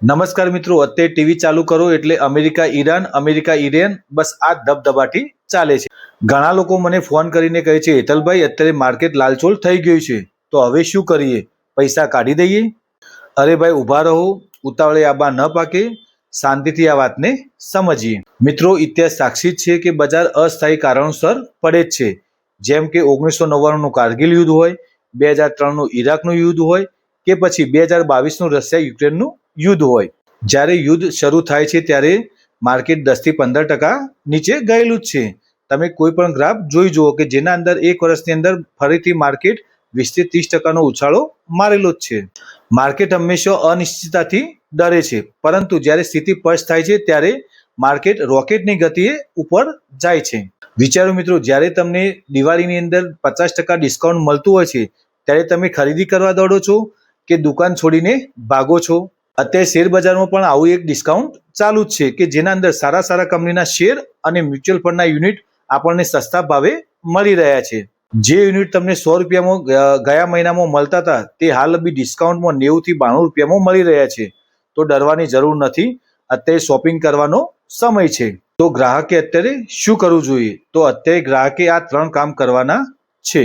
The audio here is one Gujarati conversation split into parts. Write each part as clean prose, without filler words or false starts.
નમસ્કાર મિત્રો, અત્યારે ટીવી ચાલુ કરો એટલે અમેરિકા ઈરાન બસ આ ધબધબાટી ચાલે છે। ઘણા લોકો મને ફોન કરીને કહે છે, હેતલભાઈ અત્યારે માર્કેટ લાલચોળ થઈ ગયું છે, તો હવે શું કરીએ? પૈસા કાઢી દઈએ? અરે ભાઈ ઊભા રહો, ઉતાવળે આબા ન પાકે, શાંતિથી આ વાતને સમજીએ। મિત્રો, ઇતિહાસ સાક્ષી છે કે બજાર અસ્થાયી કારણોસર પડે જ છે, જેમ કે 1999નું કારગિલ યુદ્ધ હોય, 2003નું ઈરાકનું યુદ્ધ હોય કે પછી 2022નું રશિયા યુક્રેનનું યુદ્ધ હોય। જ્યારે યુદ્ધ શરૂ થાય છે ત્યારે માર્કેટ 10 થી 15% નીચે ગયેલું જ છે। તમે કોઈ પણ ગ્રાફ જોઈ જુઓ કે જેના અંદર એક વર્ષની અંદર ફરીથી માર્કેટ 20 થી 30%નો ઉછાળો મારેલો જ છે। માર્કેટ હંમેશા અનિશ્ચિતતાથી ડરે છે, પરંતુ જ્યારે સ્થિતિ સ્પષ્ટ થાય છે ત્યારે માર્કેટ રોકેટની ગતિએ ઉપર જાય છે। વિચારો મિત્રો, જ્યારે તમને દિવાળીની અંદર 50% ડિસ્કાઉન્ટ મળતું હોય છે ત્યારે તમે ખરીદી કરવા દોડો છો કે દુકાન છોડીને ભાગો છો? અત્યારે શેર બજારમાં પણ આવું એક ડિસ્કાઉન્ટ ચાલુ જ છે કે જેના અંદર સારા કંપનીના શેર અને મ્યુચ્યુઅલ ફંડના યુનિટ આપણને સસ્તા ભાવે મળી રહ્યા છે। જે યુનિટ તમને 100 રૂપિયામાં ગયા મહિનામાં મળતા હતા તે હાલ બી ડિસ્કાઉન્ટમાં 90 થી 92 રૂપિયામાં મળી રહ્યા છે। તો ડરવાની જરૂર નથી, અત્યારે શોપિંગ કરવાનો સમય છે। તો ગ્રાહકે અત્યારે શું કરવું જોઈએ? તો અત્યારે ગ્રાહકે આ 3 કામ કરવાના છે।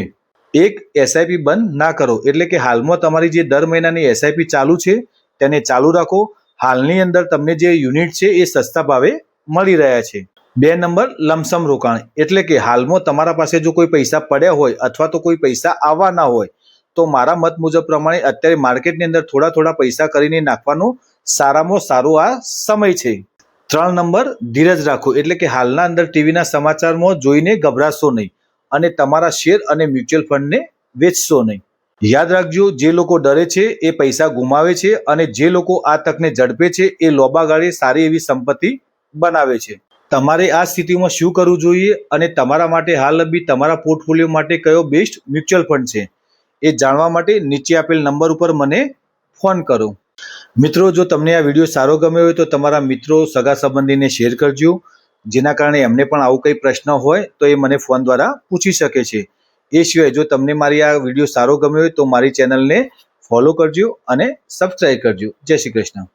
એક, એસઆઈપી બંધ ના કરો, એટલે કે હાલમાં તમારી જે દર મહિનાની એસઆઈપી ચાલુ છે તેને ચાલુ રાખો। હાલની અંદર તમને જે યુનિટ છે એ સસ્તા ભાવે મળી રહ્યા છે। 2 નંબર, લમસમ રોકાણ, એટલે કે હાલમાં તમારા પાસે જો કોઈ પૈસા પડ્યા હોય અથવા તો કોઈ પૈસા આવવાના હોય તો મારા મત મુજબ પ્રમાણે અત્યારે માર્કેટની અંદર થોડા પૈસા કરીને નાખવાનો સારામાં સારો આ સમય છે। 3 નંબર, ધીરજ રાખો, એટલે કે હાલના અંદર ટીવીના સમાચારમાં જોઈને ગભરાશો નહીં અને તમારા શેર અને મ્યુચ્યુઅલ ફંડને વેચશો નહીં। યાદ રાખજો, જે લોકો ડરે છે એ પૈસા ગુમાવે છે અને જે લોકો આ તકને ઝડપે છે એ લોબા ગાળે સારી એવી સંપત્તિ બનાવે છે। તમારે આ સ્થિતિમાં શું કરવું જોઈએ અને તમારા માટે હાલ બી તમારા પોર્ટફોલિયો માટે કયો બેસ્ટ મ્યુચ્યુઅલ ફંડ છે એ જાણવા માટે નીચે આપેલ નંબર ઉપર મને ફોન કરો। મિત્રો, જો તમને આ વિડીયો સારો ગમ્યો હોય તો તમારા મિત્રો સગા સંબંધીને શેર કરજો, જેના કારણે એમને પણ આવું કંઈ પ્રશ્ન હોય તો એ મને ફોન દ્વારા પૂછી શકે છે। એ સિવાય જો તમને મારી આ વિડીયો સારો ગમ્યો હોય તો મારી ચેનલને ફોલો કરજો અને સબસ્ક્રાઈબ કરજો। જય શ્રી કૃષ્ણ।